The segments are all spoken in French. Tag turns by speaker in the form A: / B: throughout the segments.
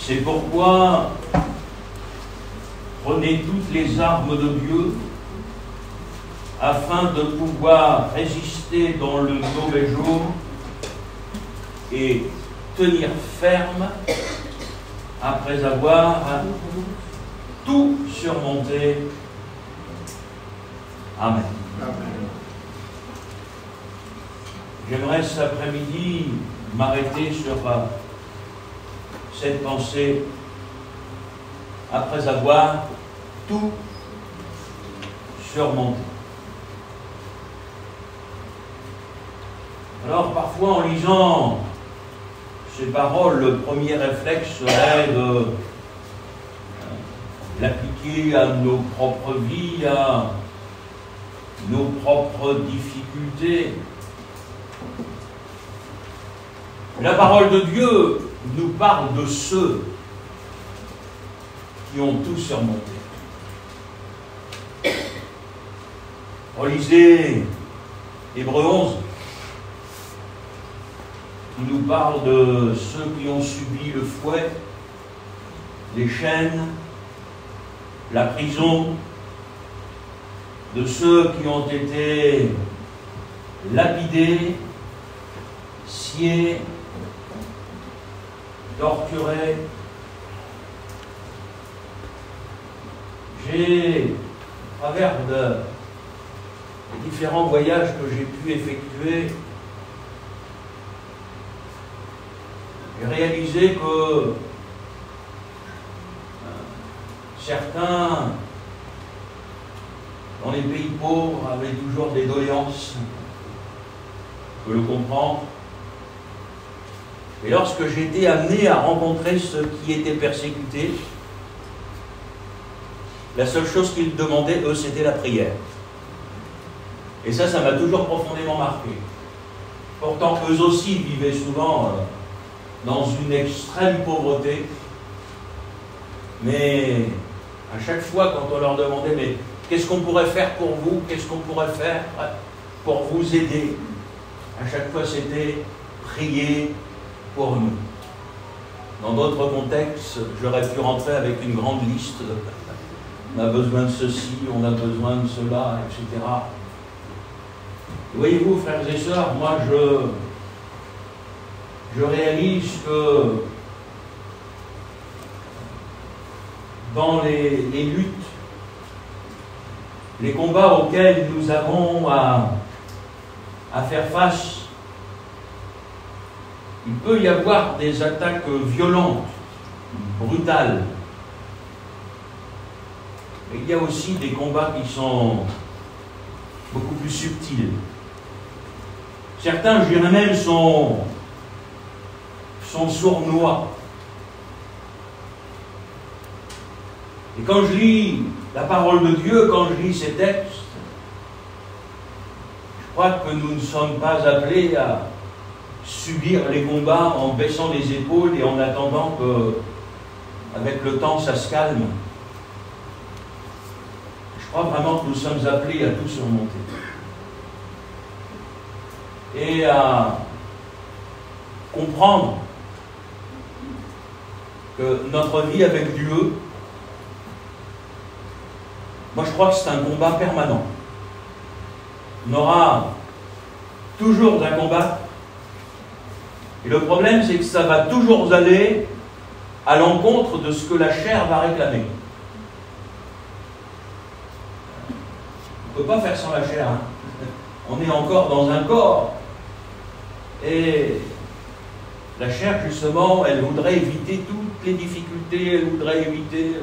A: C'est pourquoi prenez toutes les armes de Dieu afin de pouvoir résister dans le mauvais jour et tenir ferme après avoir tout surmonté. Amen. J'aimerais cet après-midi m'arrêter sur cette pensée après avoir tout surmonté. Alors parfois en lisant ces paroles, le premier réflexe serait de l'appliquer à nos propres vies, à nos propres difficultés. La parole de Dieu nous parle de ceux qui ont tout surmonté. Relisez Hébreux 11, qui nous parle de ceux qui ont subi le fouet, les chaînes, la prison, de ceux qui ont été lapidés, sciés, torturés. J'ai, à travers des différents voyages que j'ai pu effectuer, j'ai réalisé que certains, dans les pays pauvres, avaient toujours des doléances. Je peux le comprendre. Et lorsque j'étais amené à rencontrer ceux qui étaient persécutés, la seule chose qu'ils demandaient, eux, c'était la prière. Et ça m'a toujours profondément marqué. Pourtant, eux aussi vivaient souvent dans une extrême pauvreté. Mais à chaque fois, quand on leur demandait, mais qu'est-ce qu'on pourrait faire pour vous? Qu'est-ce qu'on pourrait faire pour vous aider? À chaque fois, c'était prier pour nous. Dans d'autres contextes, j'aurais pu rentrer avec une grande liste. On a besoin de ceci, on a besoin de cela, etc. Voyez-vous, frères et sœurs, moi je réalise que dans les luttes, les combats auxquels nous avons à faire face, il peut y avoir des attaques violentes, brutales. Mais il y a aussi des combats qui sont beaucoup plus subtils. Certains, je dirais même, sont sournois. Et quand je lis la parole de Dieu, quand je lis ces textes, je crois que nous ne sommes pas appelés à subir les combats en baissant les épaules et en attendant que, avec le temps, ça se calme. Je crois vraiment que nous sommes appelés à tout surmonter. Et à comprendre que notre vie avec Dieu, moi je crois que c'est un combat permanent. On aura toujours un combat. Et le problème, c'est que ça va toujours aller à l'encontre de ce que la chair va réclamer. On ne peut pas faire sans la chair. Hein. On est encore dans un corps. Et la chair, justement, elle voudrait éviter toutes les difficultés, elle voudrait éviter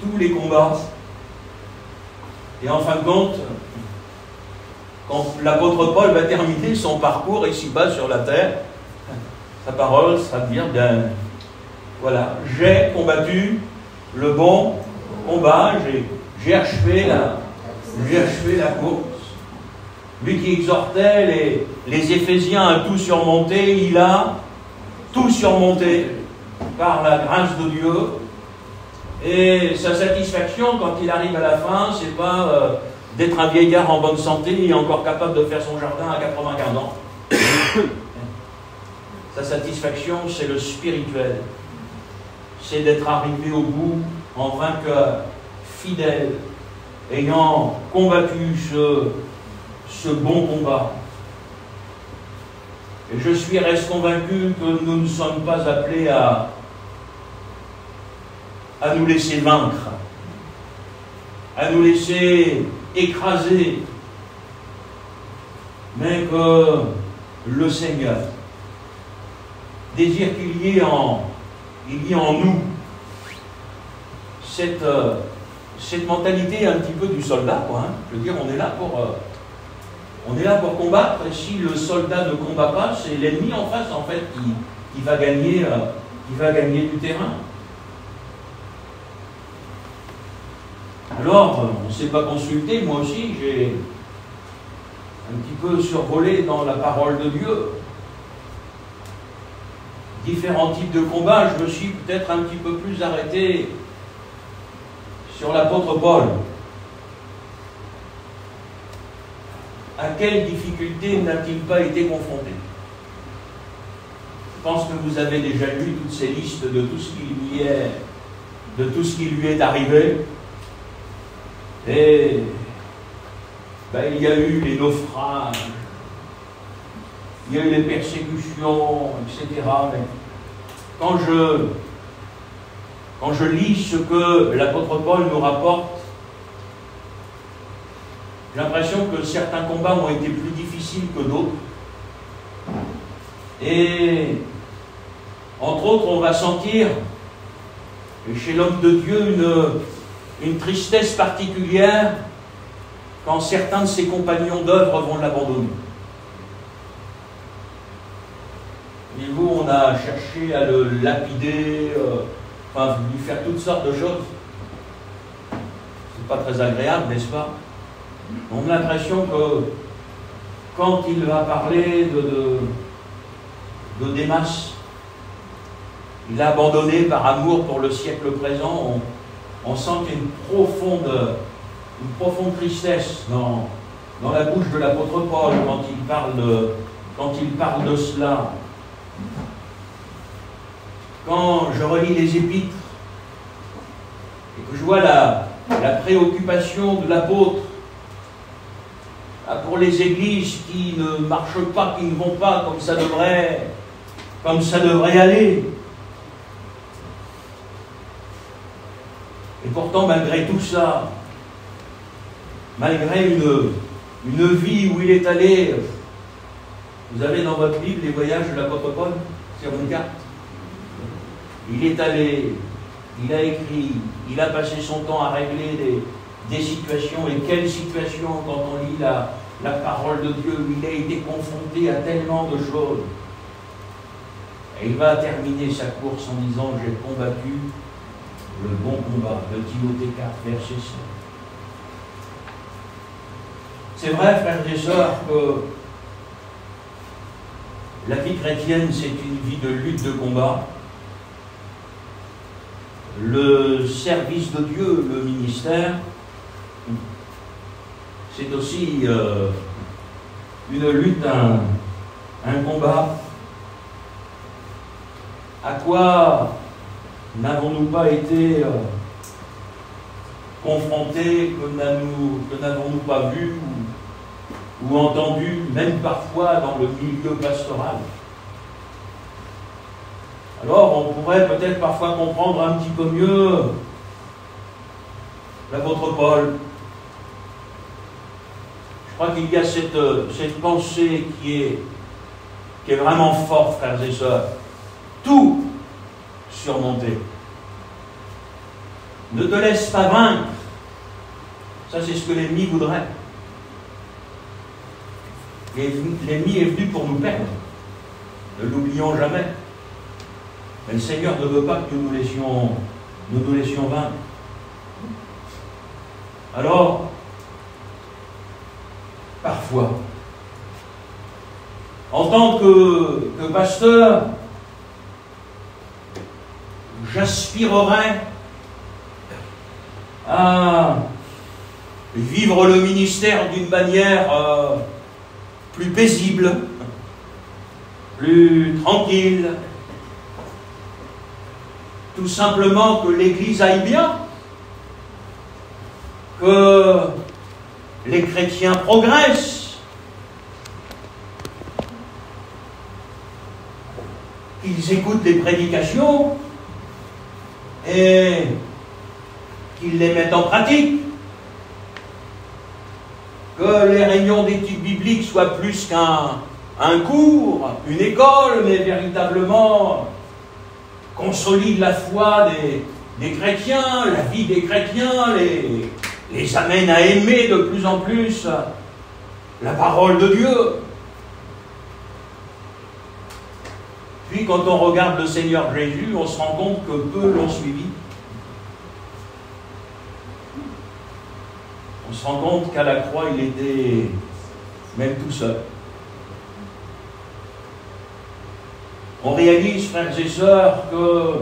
A: tous les combats. Et en fin de compte, quand l'apôtre Paul va terminer son parcours ici-bas sur la terre, sa parole sera de dire, bien, voilà, j'ai combattu le bon combat, j'ai achevé la course. Lui qui exhortait les Éphésiens à tout surmonter, il a tout surmonté par la grâce de Dieu. Et sa satisfaction, quand il arrive à la fin, c'est pas d'être un vieillard en bonne santé et encore capable de faire son jardin à 95 ans. Sa satisfaction, c'est le spirituel. c'est d'être arrivé au bout en vainqueur, fidèle, ayant combattu ce bon combat. Et je reste convaincu que nous ne sommes pas appelés à nous laisser vaincre, à nous laisser écraser, mais que le Seigneur désire qu'il y ait en nous cette mentalité un petit peu du soldat, quoi, hein. Je veux dire, on est là pour combattre, et si le soldat ne combat pas, c'est l'ennemi en face, en fait, qui va gagner du terrain. Alors, on ne s'est pas consulté, moi aussi, j'ai un petit peu survolé dans la parole de Dieu. Différents types de combats, je me suis peut-être un petit peu plus arrêté sur l'apôtre Paul. À quelle difficulté n'a-t-il pas été confronté? Je pense que vous avez déjà lu toutes ces listes de tout ce qui lui est arrivé. Et il y a eu les naufrages, il y a eu les persécutions, etc. Mais quand je lis ce que l'apôtre Paul nous rapporte, j'ai l'impression que certains combats ont été plus difficiles que d'autres. Et entre autres, on va sentir chez l'homme de Dieu une tristesse particulière quand certains de ses compagnons d'œuvre vont l'abandonner. Et vous, on a cherché à le lapider, lui faire toutes sortes de choses. C'est pas très agréable, n'est-ce pas? On a l'impression que quand il va parler de Démas, il a abandonné par amour pour le siècle présent. On sent qu'il y a une profonde tristesse dans la bouche de l'apôtre Paul quand il parle de cela. Quand je relis les épîtres et que je vois la préoccupation de l'apôtre pour les églises qui ne marchent pas, qui ne vont pas comme ça devrait aller. Et pourtant, malgré tout ça, malgré une vie où il est allé, vous avez dans votre Bible les voyages de l'apôtre Paul sur une carte. Il est allé, il a écrit, il a passé son temps à régler des situations. Et quelles situations quand on lit la parole de Dieu, il a été confronté à tellement de choses. Et il va terminer sa course en disant « J'ai combattu le bon combat », de Timothée 4, verset 5. C'est vrai, frères et sœurs, que la vie chrétienne, c'est une vie de lutte, de combat. Le service de Dieu, le ministère, c'est aussi une lutte, un combat. À quoi n'avons-nous pas été confrontés, que n'avons-nous pas vu ou entendu, même parfois dans le milieu pastoral? Alors, on pourrait peut-être parfois comprendre un petit peu mieux l'apôtre Paul. Je crois qu'il y a cette pensée qui est vraiment forte, frères et sœurs. Tout surmonter. Ne te laisse pas vaincre. Ça, c'est ce que l'ennemi voudrait. L'ennemi est venu pour nous perdre. Ne l'oublions jamais. Mais le Seigneur ne veut pas que nous nous laissions vaincre. Alors, parfois, en tant que pasteur, j'aspirerais à vivre le ministère d'une manière plus paisible, plus tranquille. tout simplement que l'Église aille bien, que les chrétiens progressent, qu'ils écoutent les prédications et qu'ils les mettent en pratique, que les réunions d'études bibliques soient plus qu'un cours, une école, mais véritablement consolident la foi des chrétiens, la vie des chrétiens, les amènent à aimer de plus en plus la parole de Dieu. Puis quand on regarde le Seigneur Jésus, on se rend compte que peu l'ont suivi. On se rend compte qu'à la croix, il était même tout seul. On réalise, frères et sœurs, que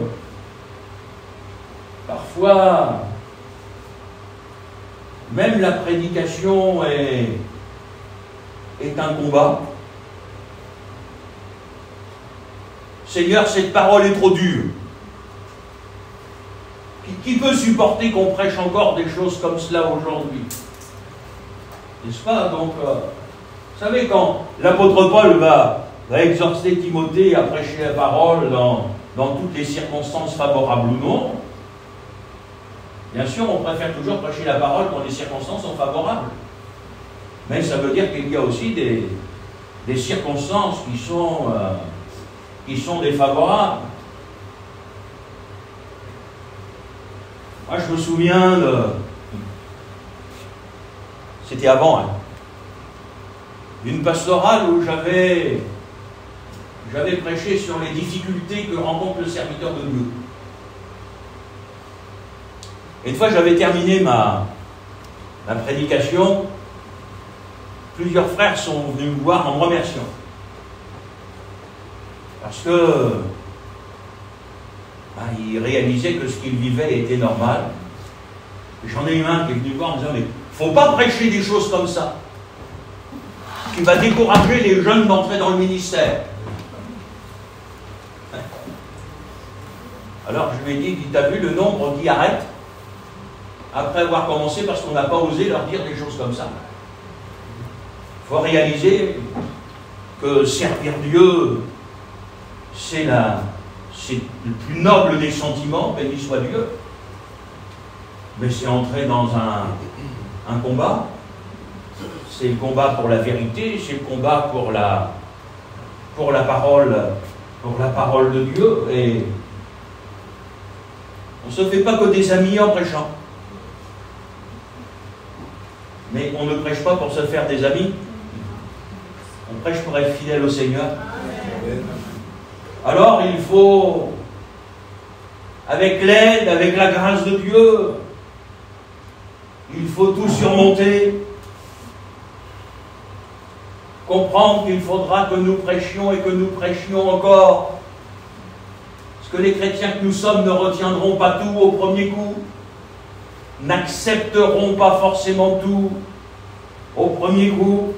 A: parfois, même la prédication est un combat. Seigneur, cette parole est trop dure. Qui peut supporter qu'on prêche encore des choses comme cela aujourd'hui? N'est-ce pas? Donc, vous savez, quand l'apôtre Paul va exhorter Timothée à prêcher la parole dans toutes les circonstances favorables ou non, bien sûr, on préfère toujours prêcher la parole quand les circonstances sont favorables. Mais ça veut dire qu'il y a aussi des circonstances qui sont défavorables. Moi, je me souviens c'était avant, d'une pastorale où j'avais prêché sur les difficultés que rencontre le serviteur de Dieu. Et une fois, j'avais terminé ma prédication, plusieurs frères sont venus me voir en me remerciant. Parce que ils réalisaient que ce qu'ils vivaient était normal. J'en ai eu un qui est venu me voir en me disant, mais il ne faut pas prêcher des choses comme ça, qui va décourager les jeunes d'entrer dans le ministère. Alors je lui ai dit, t'as vu le nombre qui arrête après avoir commencé parce qu'on n'a pas osé leur dire des choses comme ça. Il faut réaliser que servir Dieu, c'est le plus noble des sentiments, béni soit Dieu. Mais c'est entrer dans un combat. C'est le combat pour la vérité, c'est le combat pour la parole de Dieu. Et on ne se fait pas que des amis en prêchant. Mais on ne prêche pas pour se faire des amis. On prêche pour être fidèle au Seigneur. Alors il faut, avec l'aide, avec la grâce de Dieu, il faut tout surmonter. Comprendre qu'il faudra que nous prêchions et que nous prêchions encore. Parce que les chrétiens que nous sommes ne retiendront pas tout au premier coup, n'accepteront pas forcément tout au premier coup.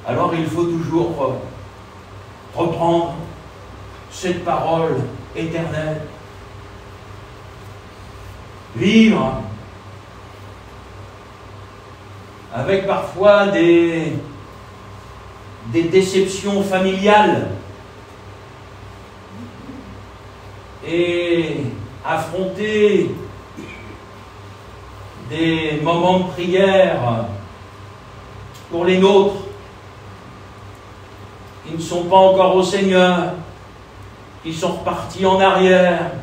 A: Alors il faut toujours reprendre cette parole éternelle. Vivre avec parfois des déceptions familiales et affronter des moments de prière pour les nôtres qui ne sont pas encore au Seigneur, qui sont repartis en arrière,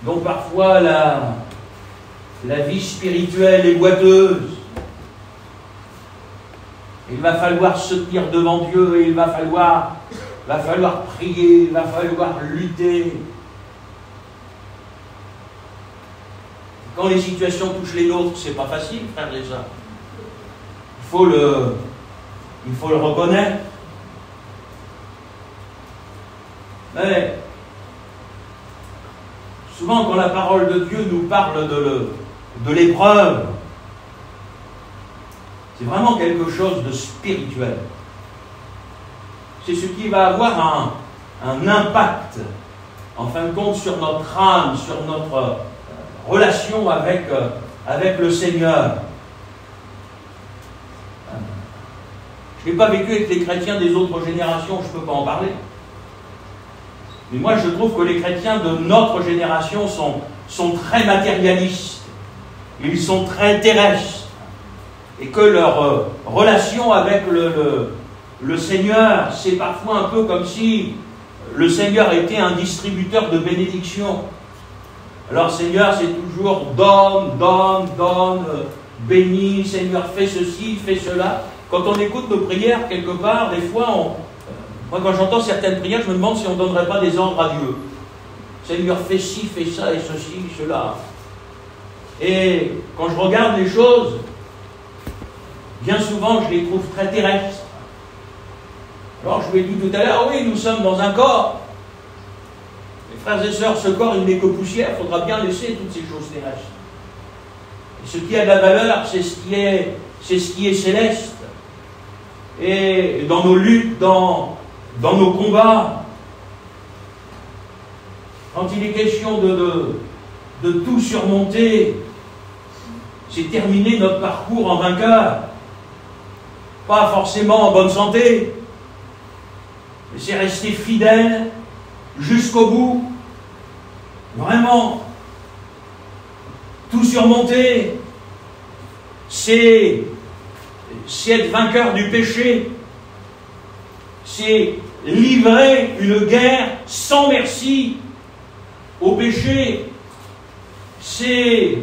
A: dont parfois la vie spirituelle est boiteuse. Il va falloir se tenir devant Dieu et il va falloir prier, il va falloir lutter. Quand les situations touchent les nôtres, c'est pas facile, frères et sœurs. Il faut le reconnaître. Mais souvent, quand la parole de Dieu nous parle de l'épreuve, c'est vraiment quelque chose de spirituel. C'est ce qui va avoir un impact, en fin de compte, sur notre âme, sur notre relation avec le Seigneur. Je n'ai pas vécu avec les chrétiens des autres générations, je ne peux pas en parler. Mais moi, je trouve que les chrétiens de notre génération sont très matérialistes. Ils sont très terrestres. Et que leur relation avec le Seigneur, c'est parfois un peu comme si le Seigneur était un distributeur de bénédictions. Alors, Seigneur, c'est toujours donne, bénis, Seigneur, fais ceci, fais cela. Quand on écoute nos prières, quelque part, des fois, moi, quand j'entends certaines prières, je me demande si on ne donnerait pas des ordres à Dieu. Seigneur, fais ci, fais ça, et ceci, cela. Et quand je regarde les choses, bien souvent, je les trouve très terrestres. Alors, je vous l'ai dit tout à l'heure, oui, nous sommes dans un corps. Mes frères et sœurs, ce corps, il n'est que poussière, il faudra bien laisser toutes ces choses terrestres. Et ce qui a de la valeur, c'est ce qui est céleste. Et dans nos luttes, dans nos combats, quand il est question de tout surmonter, c'est terminer notre parcours en vainqueur. Pas forcément en bonne santé, mais c'est rester fidèle jusqu'au bout. Vraiment, tout surmonter, c'est être vainqueur du péché, c'est livrer une guerre sans merci au péché, c'est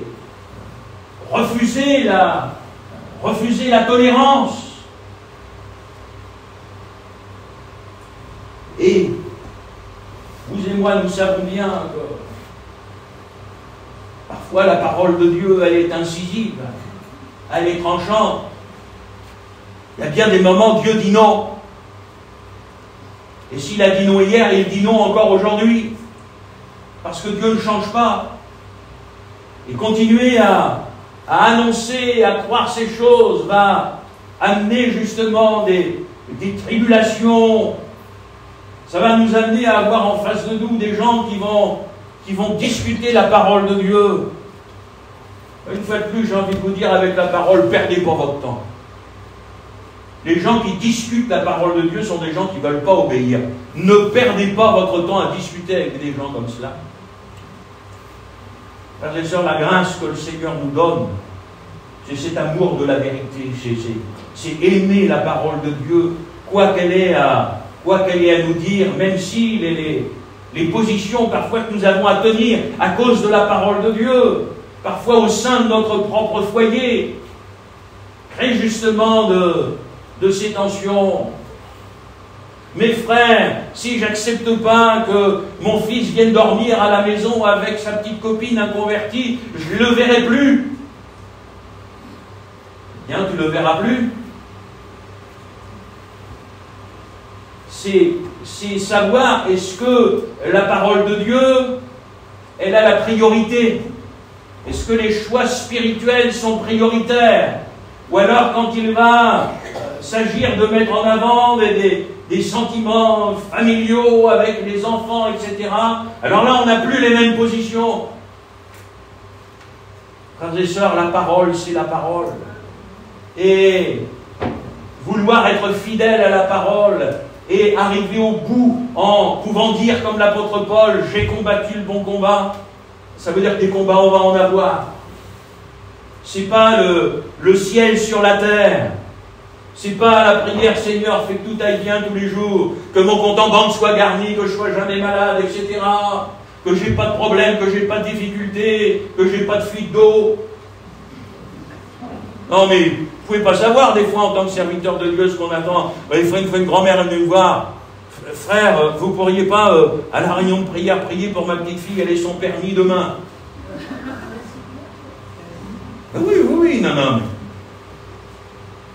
A: refuser la tolérance. Et vous et moi, nous savons bien que parfois la parole de Dieu, elle est incisive, elle est tranchante. Il y a bien des moments, Dieu dit non. Et s'il a dit non hier, il dit non encore aujourd'hui. Parce que Dieu ne change pas. Et continuer à annoncer, à croire ces choses, va amener justement des tribulations. Ça va nous amener à avoir en face de nous des gens qui vont discuter la parole de Dieu. Une fois de plus, j'ai envie de vous dire avec la parole, perdez pas votre temps. Les gens qui discutent la parole de Dieu sont des gens qui ne veulent pas obéir. Ne perdez pas votre temps à discuter avec des gens comme cela. Frères et sœurs, la grâce que le Seigneur nous donne, c'est cet amour de la vérité, c'est aimer la parole de Dieu, quoi qu'elle ait à nous dire, même si les positions parfois que nous avons à tenir à cause de la parole de Dieu, parfois au sein de notre propre foyer, créent justement de ces tensions. Mes frères, si j'accepte pas que mon fils vienne dormir à la maison avec sa petite copine inconvertie, je ne le verrai plus. Bien, tu ne le verras plus. C'est savoir, est-ce que la parole de Dieu, elle a la priorité? Est-ce que les choix spirituels sont prioritaires? Ou alors, quand il va s'agir de mettre en avant des sentiments familiaux avec les enfants, etc., alors là, on n'a plus les mêmes positions. Frères et sœurs, la parole, c'est la parole. Et vouloir être fidèle à la parole et arriver au bout en pouvant dire, comme l'apôtre Paul, j'ai combattu le bon combat, ça veut dire que des combats, on va en avoir. C'est pas le ciel sur la terre. C'est pas la prière, Seigneur, fais que tout aille bien tous les jours, que mon compte en banque soit garni, que je sois jamais malade, etc. Que j'ai pas de problème, que j'ai pas de difficulté, que j'ai pas de fuite d'eau. Non mais, vous pouvez pas savoir des fois en tant que serviteur de Dieu ce qu'on attend. Une fois une grand-mère est venue me voir. Frère, vous pourriez pas, à la réunion de prière, prier pour ma petite fille, elle ait son permis demain. Oui, non.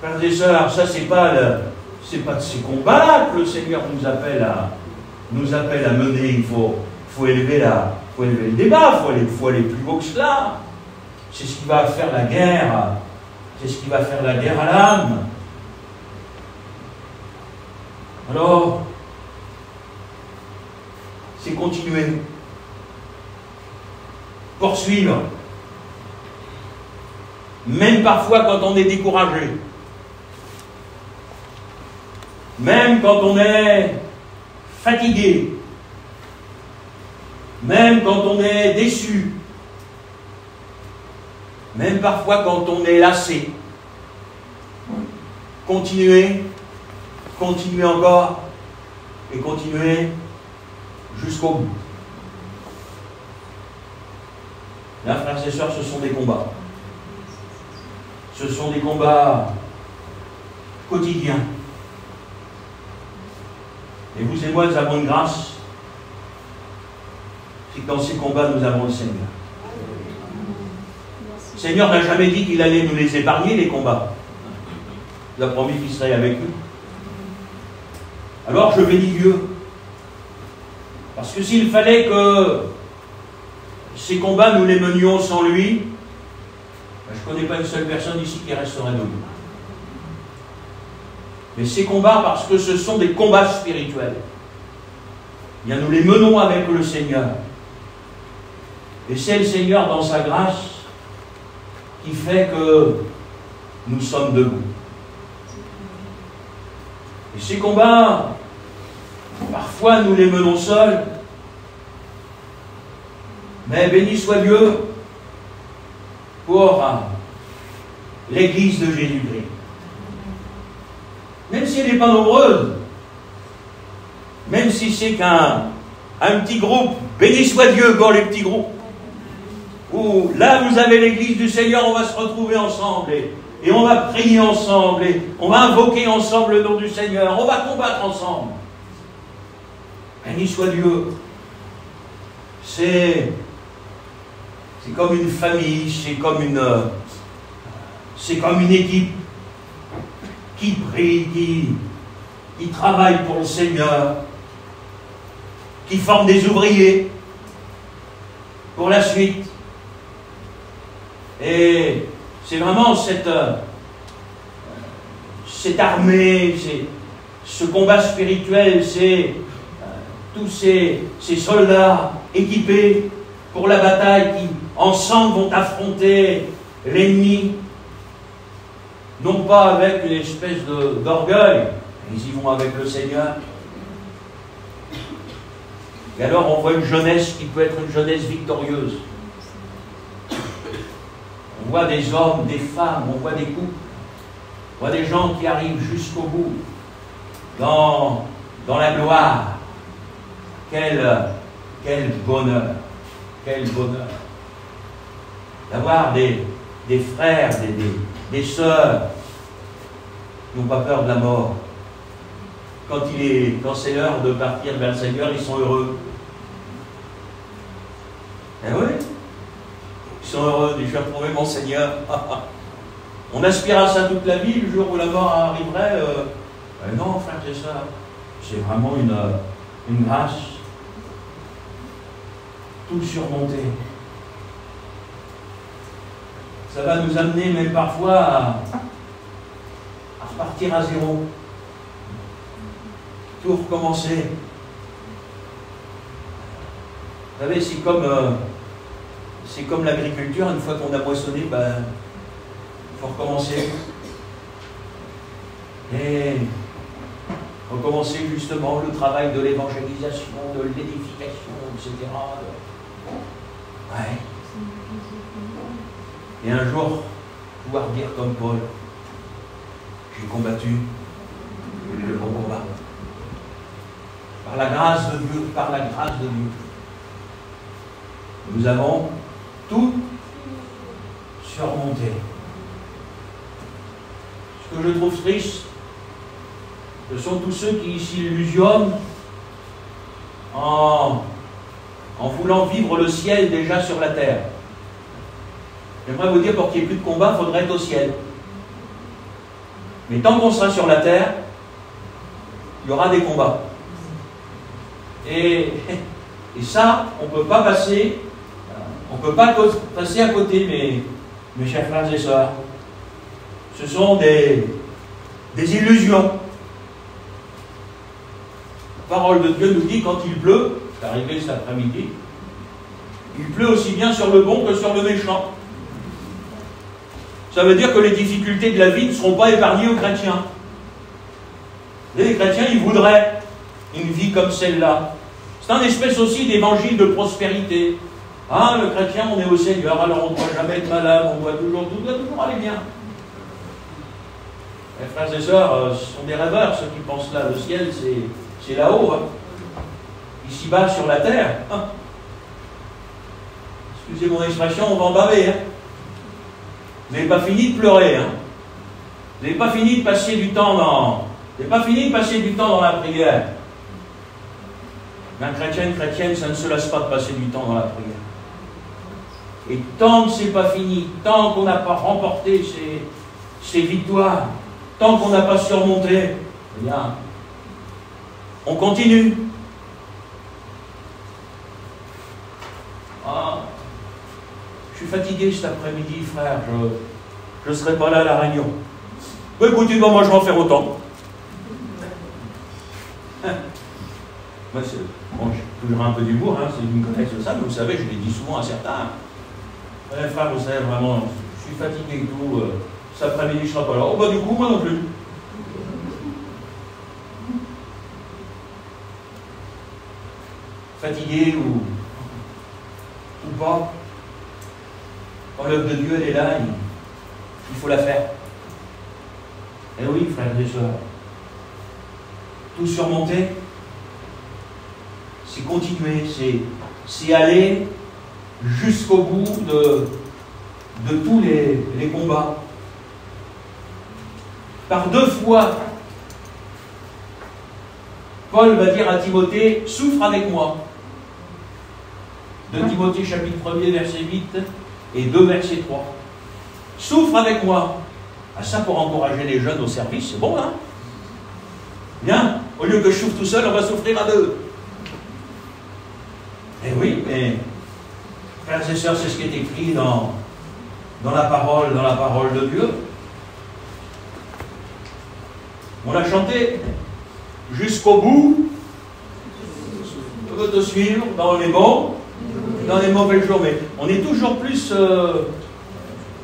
A: Frères et sœurs, ça c'est pas de ces combats que le Seigneur nous appelle à mener. Il faut élever le débat, il faut aller plus haut que cela. C'est ce qui va faire la guerre. C'est ce qui va faire la guerre à l'âme. Alors, c'est continuer. Poursuivre. Même parfois quand on est découragé. Même quand on est fatigué. Même quand on est déçu. Même parfois quand on est lassé. Continuez, continuez encore, et continuez jusqu'au bout. Là, frères et sœurs, ce sont des combats. Ce sont des combats quotidiens. Et vous et moi, nous avons une grâce, c'est que dans ces combats, nous avons le Seigneur. Le Seigneur n'a jamais dit qu'il allait nous les épargner, les combats. Il a promis qu'il serait avec nous. Alors je bénis Dieu. Parce que s'il fallait que ces combats, nous les menions sans lui, je ne connais pas une seule personne ici qui resterait debout. Mais ces combats, parce que ce sont des combats spirituels, eh bien nous les menons avec le Seigneur. Et c'est le Seigneur, dans sa grâce, qui fait que nous sommes debout. Et ces combats, parfois nous les menons seuls, mais béni soit Dieu pour l'Église de Jésus-Christ. Même si elle n'est pas nombreuse, même si c'est qu'un petit groupe, béni soit Dieu pour les petits groupes, où là vous avez l'Église du Seigneur, on va se retrouver ensemble et on va prier ensemble, et on va invoquer ensemble le nom du Seigneur, on va combattre ensemble. Béni soit Dieu. C'est comme une famille, c'est comme une équipe qui prie, qui travaille pour le Seigneur, qui forme des ouvriers pour la suite. Et c'est vraiment cette armée, ce combat spirituel, c'est tous ces soldats équipés pour la bataille qui, ensemble, vont affronter l'ennemi, non pas avec une espèce d'orgueil, ils y vont avec le Seigneur. Et alors on voit une jeunesse qui peut être une jeunesse victorieuse. On voit des hommes, des femmes, on voit des couples, on voit des gens qui arrivent jusqu'au bout, dans la gloire. Quel bonheur, quel bonheur d'avoir des frères, des sœurs qui n'ont pas peur de la mort. Quand c'est l'heure de partir vers le Seigneur, ils sont heureux. Eh oui, ils sont heureux, j'ai retrouvé mon Seigneur. On aspire à ça toute la vie, le jour où la mort arriverait. Non, frères et sœurs, c'est vraiment une grâce. Tout surmonter. Ça va nous amener même parfois à repartir à zéro. Tout recommencer. Vous savez, c'est comme l'agriculture, une fois qu'on a moissonné, il faut recommencer. Et recommencer justement le travail de l'évangélisation, de l'édification, etc. Ouais. Et un jour, pouvoir dire comme Paul, j'ai combattu le bon combat. Par la grâce de Dieu, par la grâce de Dieu. Nous avons tout surmonté. Ce que je trouve triste, ce sont tous ceux qui s'illusionnent en voulant vivre le ciel déjà sur la terre. J'aimerais vous dire, pour qu'il n'y ait plus de combat, il faudrait être au ciel. Mais tant qu'on sera sur la terre, il y aura des combats. Et ça, on ne peut pas passer, à côté, mes chers frères et sœurs. Ce sont des illusions. La parole de Dieu nous dit, quand il pleut, C'est arrivé cet après-midi. Il pleut aussi bien sur le bon que sur le méchant. Ça veut dire que les difficultés de la vie ne seront pas épargnées aux chrétiens. Les chrétiens, ils voudraient une vie comme celle-là. C'est un espèce aussi d'évangile de prospérité. Ah, le chrétien, on est au Seigneur, alors on ne doit jamais être malade, on doit toujours, tout doit toujours aller bien. Les frères et sœurs, ce sont des rêveurs, ceux qui pensent là. Le ciel, c'est là-haut. Hein. Ici-bas, sur la terre. Hein. Excusez mon expression, on va en baver. Hein. Vous n'avez pas fini de pleurer. Hein. Vous n'avez pas fini de passer du temps dans... Vous n'avez pas fini de passer du temps dans la prière. Mais un chrétien, une chrétienne, ça ne se lasse pas de passer du temps dans la prière. Et tant que ce n'est pas fini, tant qu'on n'a pas remporté ces victoires, tant qu'on n'a pas surmonté, eh bien, on continue. Ah, je suis fatigué cet après-midi, frère, je ne serai pas là à la réunion. Bah, écoutez, moi je vais en faire autant. Moi, bon, j'ai toujours un peu d'humour, hein, c'est une contexte de ça, mais vous savez, je l'ai dit souvent à certains. Frère, vous savez, vraiment, je suis fatigué et tout, cet après-midi, je ne serai pas là. Oh, bah, du coup, moi non plus. Fatigué ou pas, quand l'œuvre de Dieu, elle est là, il faut la faire. Eh oui, frères et sœurs, tout surmonter, c'est continuer, c'est aller jusqu'au bout de tous les combats. Par 2 fois, Paul va dire à Timothée, souffre avec moi. De Timothée chapitre 1er, verset 8 et 2, verset 3. Souffre avec moi. Ah, ça, pour encourager les jeunes au service, c'est bon, hein? Bien, au lieu que je souffre tout seul, on va souffrir à 2. Eh oui, mais, frères et sœurs, c'est ce qui est écrit dans la parole de Dieu. On l'a chanté jusqu'au bout. On veut te suivre dans les bons, dans les mauvais jours. Mais on est toujours plus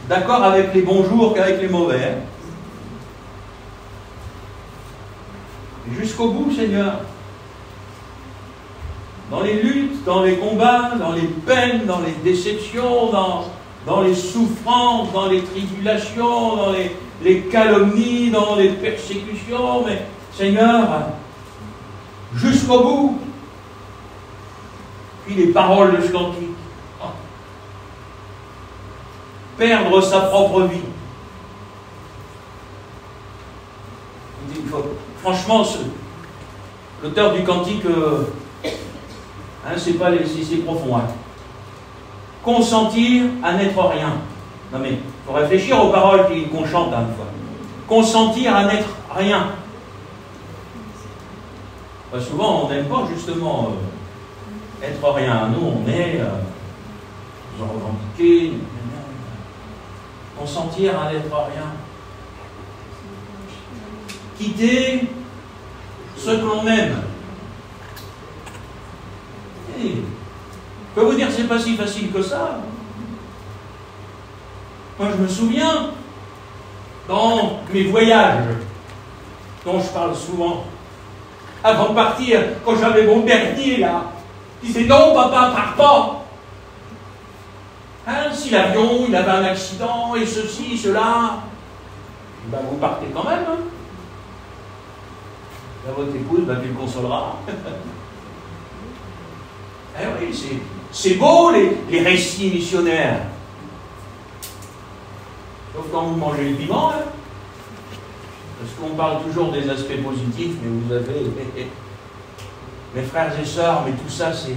A: d'accord avec les bons jours qu'avec les mauvais. Hein. Jusqu'au bout, Seigneur. Dans les luttes, dans les combats, dans les peines, dans les déceptions, dans les souffrances, dans les tribulations, dans les calomnies, dans les persécutions, mais Seigneur, jusqu'au bout. Puis les paroles de ce cantique. Perdre sa propre vie. Franchement, l'auteur du cantique, hein, c'est profond. Hein. Consentir à n'être rien. Non mais, il faut réfléchir aux paroles qu'on chante hein, une fois. Consentir à n'être rien. Bah, souvent, on n'aime pas justement être rien. Nous, on est revendiqué. Consentir à n'être rien. Quitter ce que l'on aime. Et, je peux vous dire, c'est pas si facile que ça. Moi, je me souviens, dans mes voyages, dont je parle souvent, avant de partir, quand j'avais mon dernier, là, je disais, non, papa, pars pas. Hein, si l'avion, il avait un accident, et ceci, cela, ben, vous partez quand même. Hein. Là, votre épouse, ben, tu le consoleras. Eh oui, c'est beau, les récits missionnaires. Sauf quand vous mangez le piment, hein. Parce qu'on parle toujours des aspects positifs, mais vous avez... Mes frères et sœurs, mais tout ça, c'est...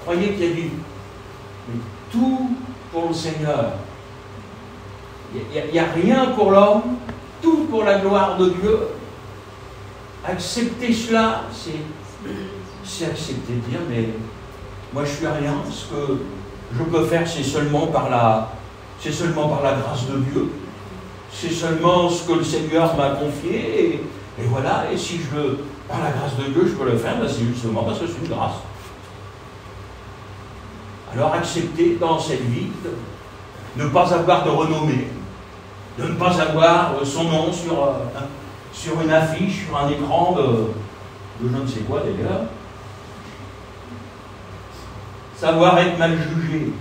A: Croyez qu'il y a du... Mais tout pour le Seigneur. Il n'y a rien pour l'homme, tout pour la gloire de Dieu. Accepter cela, c'est accepter de dire, mais moi je suis rien, ce que je peux faire, c'est seulement par la grâce de Dieu. C'est seulement ce que le Seigneur m'a confié, et voilà, et si je Par la grâce de Dieu, je peux le faire, ben c'est justement parce que c'est une grâce. Alors accepter dans cette vie de ne pas avoir de renommée, de ne pas avoir son nom sur une affiche, sur un écran de je ne sais quoi d'ailleurs. Savoir être mal jugé.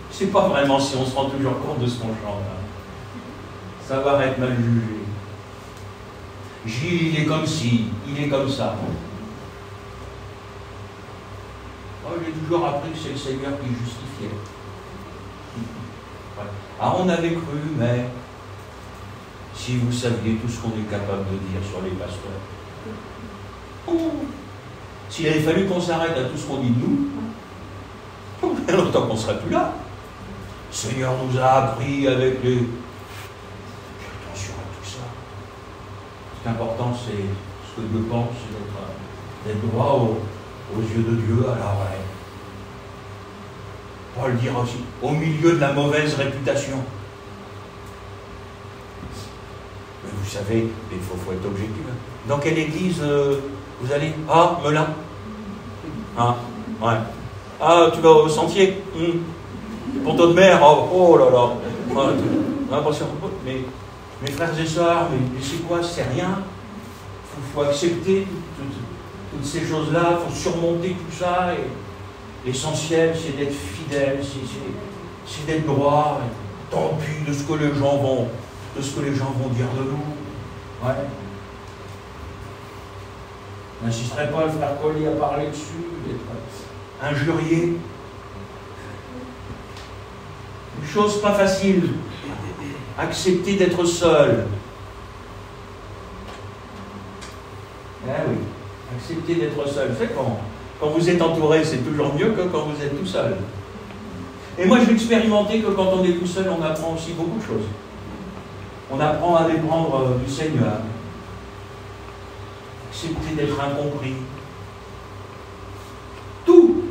A: C'est pas vraiment si on se rend toujours compte de ce qu'on chante. Hein. Savoir être mal jugé. Gilles, il est comme ci, il est comme ça. Moi, j'ai toujours appris que c'est le Seigneur qui justifiait. Ah, on avait cru, mais si vous saviez tout ce qu'on est capable de dire sur les pasteurs. S'il avait fallu qu'on s'arrête à tout ce qu'on dit de nous, il y a longtemps qu'on ne serait plus là. Le Seigneur nous a appris avec les... Fais attention à tout ça. Ce qui est important, c'est ce que Dieu pense, c'est d'être droit aux yeux de Dieu. Alors, ouais. Paul dira aussi, au milieu de la mauvaise réputation. Mais vous savez, il faut être objectif. Dans quelle église vous allez? Ah, Melun. Ah, ouais. Ah, tu vas au sentier. Ponto de mer. Oh là là. Mais mes frères et sœurs, mais c'est quoi? C'est rien. Il faut accepter toutes ces choses-là. Il faut surmonter tout ça. Et l'essentiel, c'est d'être fidèle, c'est d'être droit. Tant pis de ce que les gens vont dire de nous. Ouais. Je n'insisterai pas, le frère Collier a parlé dessus, d'être injurié. Une chose pas facile. Accepter d'être seul. Eh oui, accepter d'être seul. Vous savez, quand vous êtes entouré, c'est toujours mieux que quand vous êtes tout seul. Et moi, j'ai expérimenté que quand on est tout seul, on apprend aussi beaucoup de choses. On apprend à dépendre du Seigneur. Accepter d'être incompris. Tout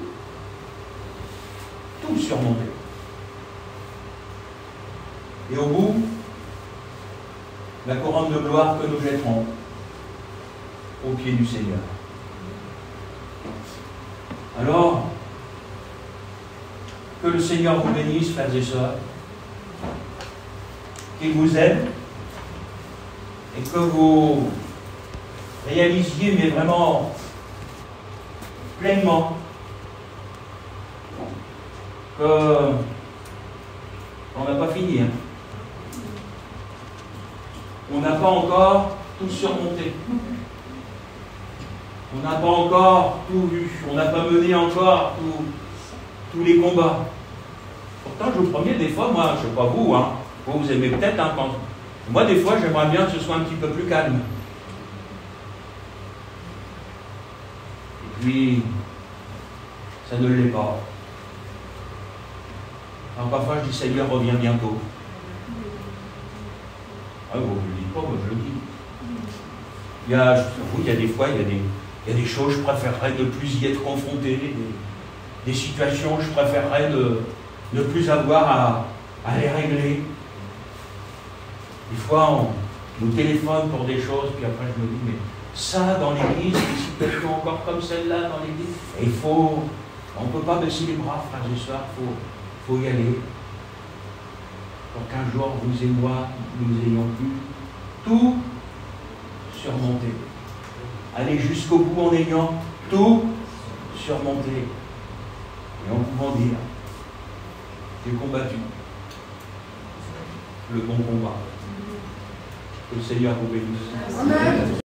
A: surmonter. Et au bout, la couronne de gloire que nous jetterons au pied du Seigneur. Alors, que le Seigneur vous bénisse, frères et sœurs, qu'il vous aide, et que vous réalisiez, mais vraiment pleinement, qu'on n'a pas fini. Hein. On n'a pas encore tout surmonté. On n'a pas encore tout vu. On n'a pas mené encore tous les combats. Pourtant, je vous promets, des fois, moi, je ne sais pas vous, hein, vous aimez peut-être, hein, moi, des fois, j'aimerais bien que ce soit un petit peu plus calme. Et puis, ça ne l'est pas. Alors, parfois, je dis, Seigneur, reviens bientôt. Ah, vous ne le dites pas, moi, je le dis. Il y a des fois, il y a des choses, je préférerais ne plus y être confronté, des situations, je préférerais ne plus avoir à les régler. Des fois, on nous téléphone pour des choses, puis après je me dis, mais ça, dans l'église, des situations encore comme celle-là dans l'église, et on ne peut pas baisser les bras, frères et sœurs, il faut y aller. Pour qu'un jour, vous et moi, nous ayons pu tout surmonter. Aller jusqu'au bout en ayant tout surmonté. Et en pouvant dire, j'ai combattu le bon combat. Que le Seigneur vous bénisse. Amen.